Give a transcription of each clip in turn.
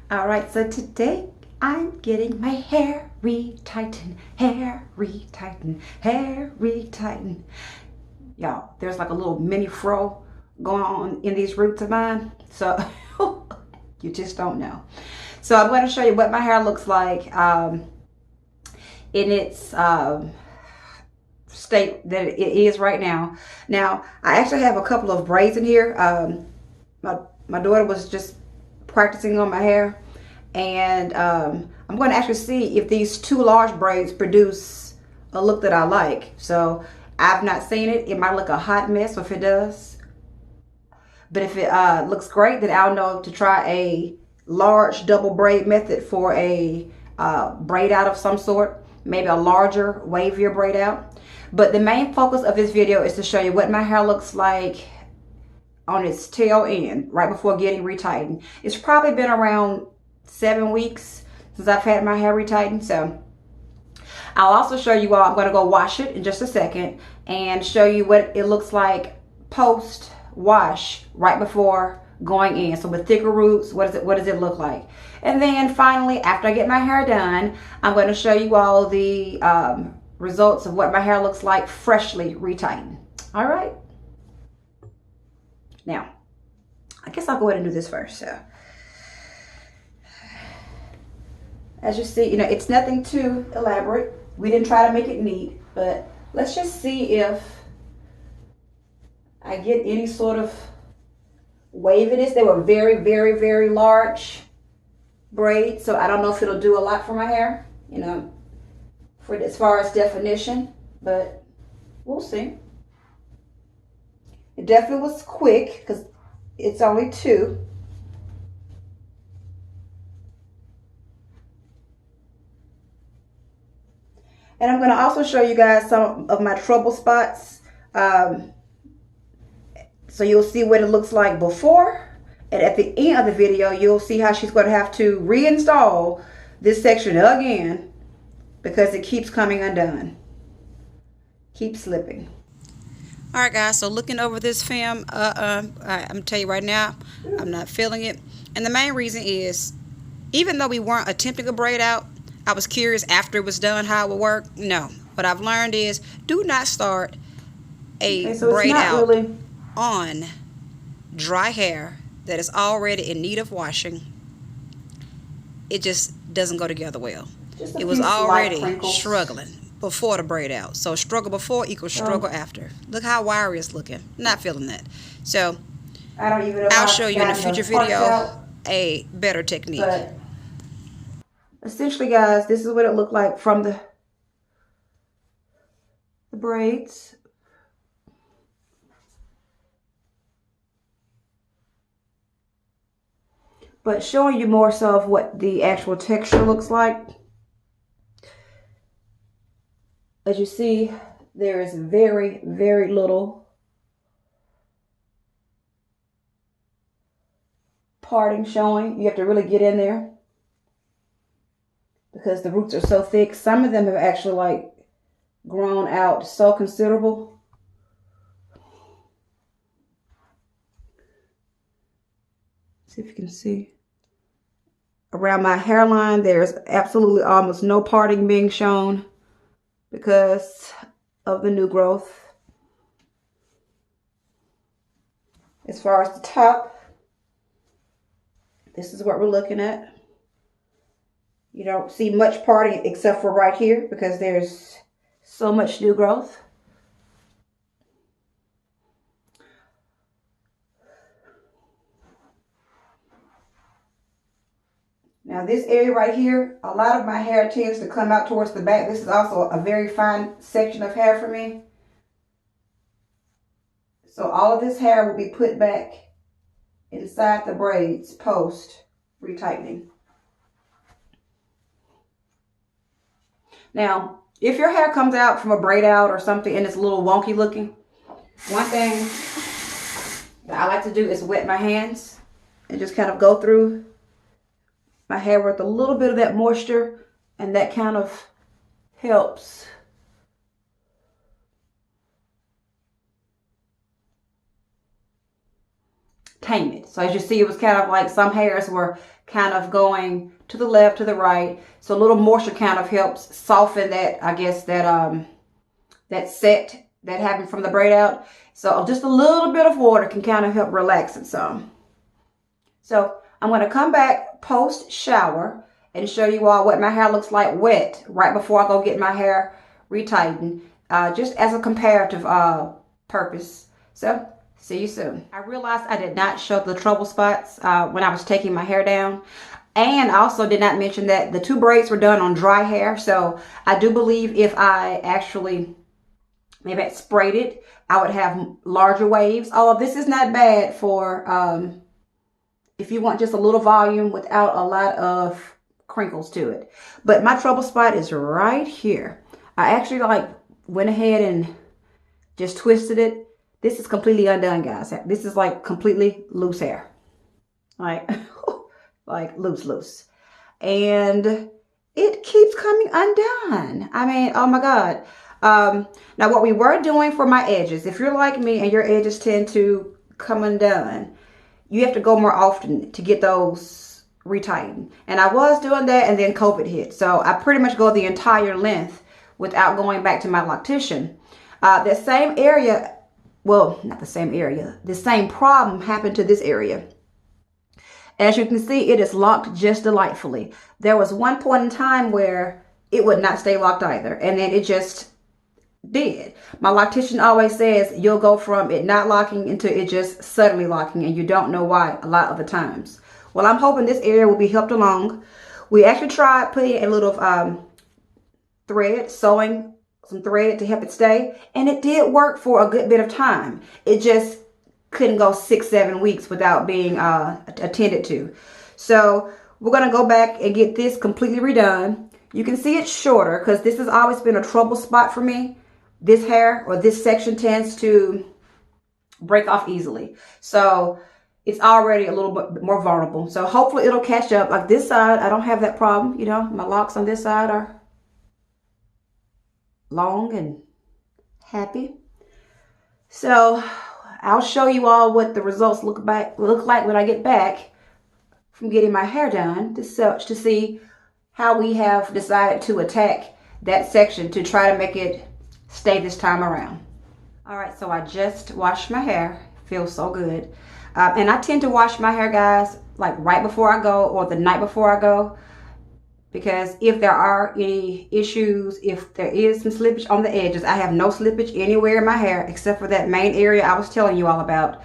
All right, so today I'm getting my hair retightened, hair retightened, hair retightened. Y'all, there's like a little mini fro going on in these roots of mine. So you just don't know. So I'm going to show you what my hair looks like in its state that it is right now. Now, I actually have a couple of braids in here. My daughter was just practicing on my hair, and I'm going to actually see if these two large braids produce a look that I like. So I've not seen it. It might look a hot mess if it does, but if it looks great, then I'll know to try a large double braid method for a braid out of some sort, maybe a larger wavier braid out. But the main focus of this video is to show you what my hair looks like on its tail end right before getting retightened. It's probably been around 7 weeks since I've had my hair retightened. So I'll also show you all, I'm going to go wash it in just a second and show you what it looks like post wash right before going in. So with thicker roots, what does it look like? And then finally, after I get my hair done, I'm going to show you all the results of what my hair looks like freshly retightened. All right. Now, I guess I'll go ahead and do this first. So, as you see, it's nothing too elaborate. We didn't try to make it neat, but let's just see if I get any sort of waviness. They were very, very, very large braids, so I don't know if it'll do a lot for my hair, for as far as definition, but we'll see. It definitely was quick because it's only two. And I'm going to also show you guys some of my trouble spots. So you'll see what it looks like before. And at the end of the video, you'll see how she's going to have to reinstall this section again because it keeps coming undone. Keeps slipping. All right, guys, so looking over this film, I'm going to tell you right now, I'm not feeling it. And the main reason is, even though we weren't attempting a braid out, I was curious after it was done how it would work. No, what I've learned is do not start a braid out on dry hair that is already in need of washing. It just doesn't go together well. It was already struggling before the braid out. So struggle before equals struggle after. Look how wiry it's looking. Not feeling that. So I'll show you in a future video a better technique. But essentially, guys, this is what it looked like from the braids. But showing you more so of what the actual texture looks like. As you see, there is very, very little parting showing. You have to really get in there because the roots are so thick. Some of them have actually like grown out so considerable. See if you can see. Around my hairline, there's absolutely almost no parting being shown because of the new growth. As far as the top, this is what we're looking at. You don't see much parting except for right here because there's so much new growth. Now this area right here, a lot of my hair tends to come out towards the back. This is also a very fine section of hair for me. So all of this hair will be put back inside the braids post retightening. Now, if your hair comes out from a braid out or something and it's a little wonky looking, one thing that I like to do is wet my hands and just kind of go through my hair with a little bit of that moisture, and that kind of helps tame it. So as you see, it was kind of like some hairs were kind of going to the left, to the right. So a little moisture kind of helps soften that, I guess, that set that happened from the braid out. So just a little bit of water can kind of help relax it some. So I'm going to come back post shower and show you all what my hair looks like wet right before I go get my hair retightened, just as a comparative purpose. So see you soon. I realized I did not show the trouble spots when I was taking my hair down. And I also did not mention that the 2 braids were done on dry hair. So I do believe if I actually maybe I sprayed it, I would have larger waves. Although this is not bad for if you want just a little volume without a lot of crinkles to it. But my trouble spot is right here. I actually went ahead and just twisted it. This is completely undone, guys. This is like completely loose hair. Like loose. And it keeps coming undone. I mean, oh my God. Now what we were doing for my edges, if you're like me and your edges tend to come undone, you have to go more often to get those retightened. And I was doing that, and then COVID hit. So I pretty much go the entire length without going back to my loctician. That same area, well, not the same area, the same problem happened to this area. As you can see, it is locked just delightfully. There was one point in time where it would not stay locked either, and then it just did. My loctician always says you'll go from it not locking into it just suddenly locking, and you don't know why a lot of the times. Well, I'm hoping this area will be helped along. We actually tried putting a little thread, sewing some thread to help it stay, and it did work for a good bit of time. It just couldn't go 6-7 weeks without being attended to. So we're going to go back and get this completely redone. You can see it's shorter because this has always been a trouble spot for me. This hair or this section tends to break off easily. So it's already a little bit more vulnerable. So hopefully it'll catch up. Like this side, I don't have that problem. You know, my locks on this side are long and happy. So I'll show you all what the results look like when I get back from getting my hair done to see how we have decided to attack that section to try to make it stay this time around. All right, so I just washed my hair. Feels so good. And I tend to wash my hair, guys, like right before I go or the night before I go, because if there are any issues, if there is some slippage on the edges, I have no slippage anywhere in my hair except for that main area I was telling you all about.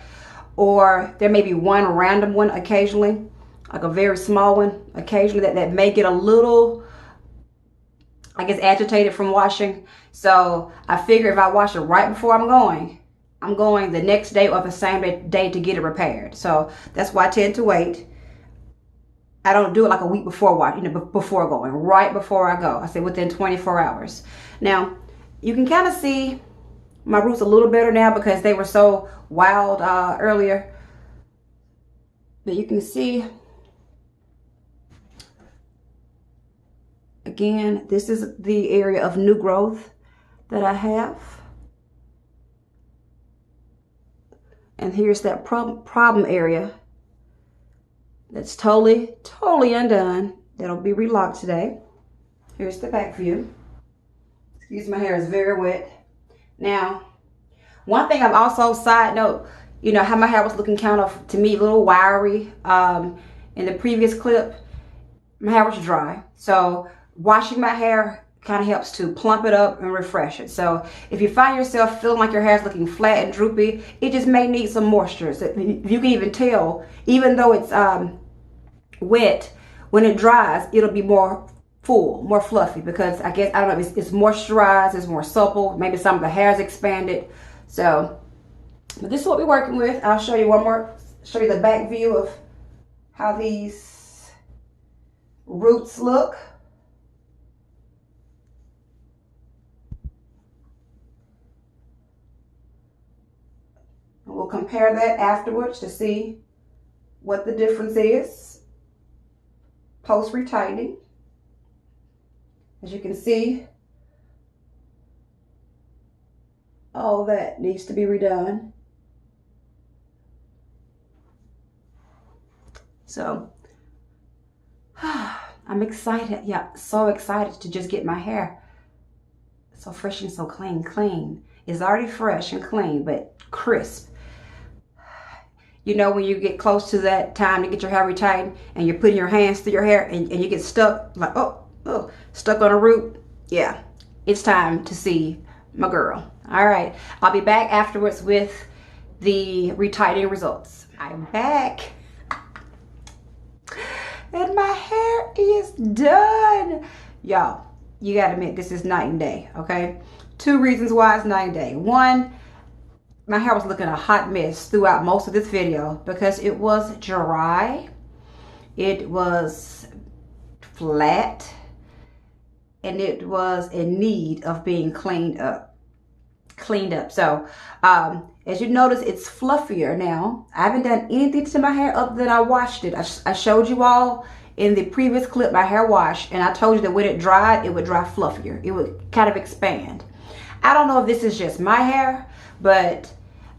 Or there may be one random one occasionally, like a very small one occasionally that may get a little, I guess, agitated from washing. So I figure if I wash it right before I'm going the next day or the same day to get it repaired. So that's why I tend to wait. I don't do it like a week before before going, right before I go. I say within 24 hours. Now, you can kind of see my roots a little better now because they were so wild earlier. But you can see, again, this is the area of new growth that I have. And here's that problem area that's totally undone. That'll be relocked today. Here's the back view. Excuse my hair is very wet. Now, one thing I've also, side note, you know how my hair was looking kind of, to me, a little wiry in the previous clip. My hair was dry. So washing my hair kind of helps to plump it up and refresh it. So if you find yourself feeling like your hair is looking flat and droopy, it just may need some moisture. So you can even tell, even though it's wet, when it dries, it'll be more full, more fluffy, because I guess, I don't know, it's moisturized, it's more supple, maybe some of the hair's expanded. So, but this is what we're working with. I'll show you show you the back view of how these roots look. And we'll compare that afterwards to see what the difference is post retightening. As you can see, all that needs to be redone. So I'm excited. Yeah, so excited to just get my hair so fresh and so clean. It's already fresh and clean, but crisp. You know, when you get close to that time to get your hair retightened and you're putting your hands through your hair and you get stuck, like, oh, stuck on a root. Yeah, it's time to see my girl. All right, I'll be back afterwards with the retightening results. I'm back. And my hair is done. Y'all, you gotta admit, this is night and day, okay? 2 reasons why it's night and day. 1, my hair was looking a hot mess throughout most of this video because it was dry, it was flat, and it was in need of being cleaned up. So as you notice, it's fluffier now. I haven't done anything to my hair other than I washed it. I showed you all in the previous clip my hair washed, and I told you that when it dried, it would dry fluffier. It would kind of expand. I don't know if this is just my hair, but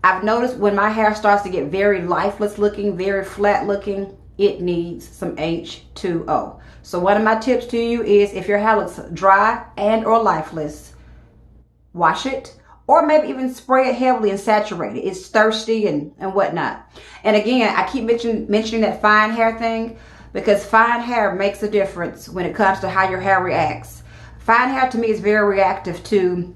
I've noticed when my hair starts to get very lifeless looking, very flat looking, it needs some H2O. So one of my tips to you is, if your hair looks dry and or lifeless, wash it, or maybe even spray it heavily and saturate it. It's thirsty and whatnot. And again, I keep mentioning that fine hair thing because fine hair makes a difference when it comes to how your hair reacts. Fine hair to me is very reactive to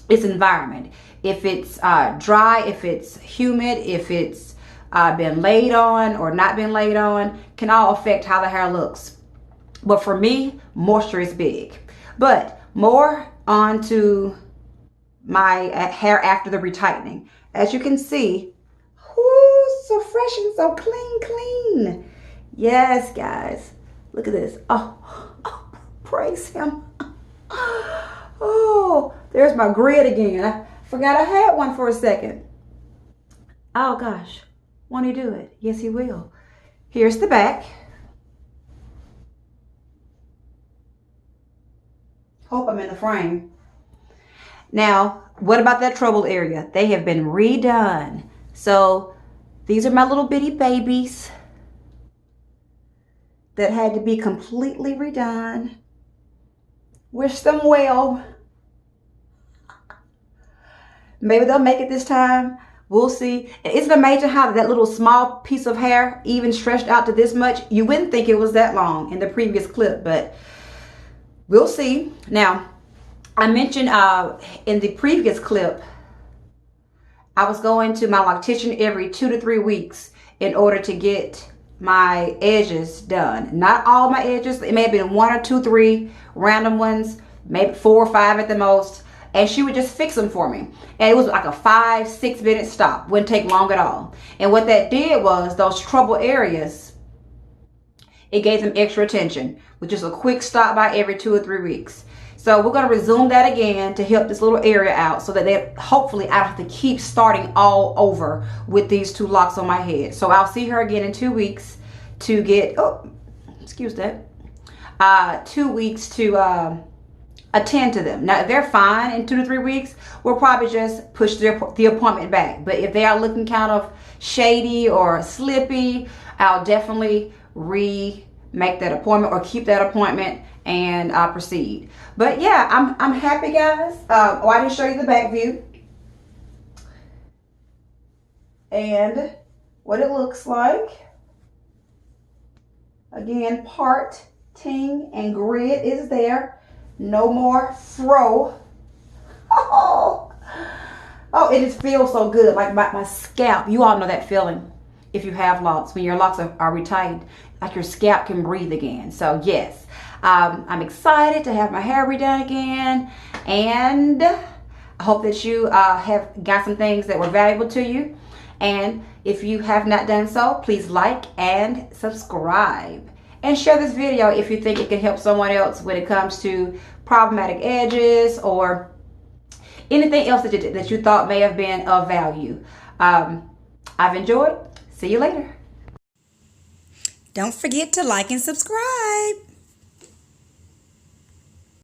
its environment. If it's dry, if it's humid, if it's been laid on or not been laid on, can all affect how the hair looks. But for me, moisture is big. But more on to my hair after the retightening. As you can see, whoo, so fresh and so clean. Yes, guys, look at this. Oh, praise him. Oh, there's my grid again. I forgot I had one for a second. Oh gosh, won't he do it? Yes, he will. Here's the back. Hope I'm in the frame. Now, what about that trouble area? They have been redone. So these are my little bitty babies that had to be completely redone. Wish them well. Maybe they'll make it this time. We'll see. Isn't it amazing how that little small piece of hair even stretched out to this much? You wouldn't think it was that long in the previous clip, but we'll see. Now, I mentioned in the previous clip, I was going to my loctician every 2 to 3 weeks in order to get my edges done. Not all my edges. It may have been 1 or 2, 3 random ones, maybe 4 or 5 at the most. And she would just fix them for me. And it was like a 5-6 minute stop. Wouldn't take long at all. And what that did was, those trouble areas, it gave them extra attention with just a quick stop by every 2 or 3 weeks. So we're going to resume that again to help this little area out so that hopefully I don't have to keep starting all over with these 2 locks on my head. So I'll see her again in 2 weeks to get, 2 weeks to attend to them. Now, if they're fine in 2 to 3 weeks, we'll probably just push the appointment back. But if they are looking kind of shady or slippy, I'll definitely make that appointment or keep that appointment and proceed. But yeah, I'm happy, guys. I didn't show you the back view and what it looks like. Again, parting and grid is there. No more fro. Oh, it just feels so good. Like my scalp. You all know that feeling if you have locks. When your locks are retightened, like your scalp can breathe again. So yes, I'm excited to have my hair redone again. And I hope that you have got some things that were valuable to you. And if you have not done so, please like and subscribe. And share this video if you think it can help someone else when it comes to problematic edges or anything else that you thought may have been of value. I've enjoyed. See you later. Don't forget to like and subscribe.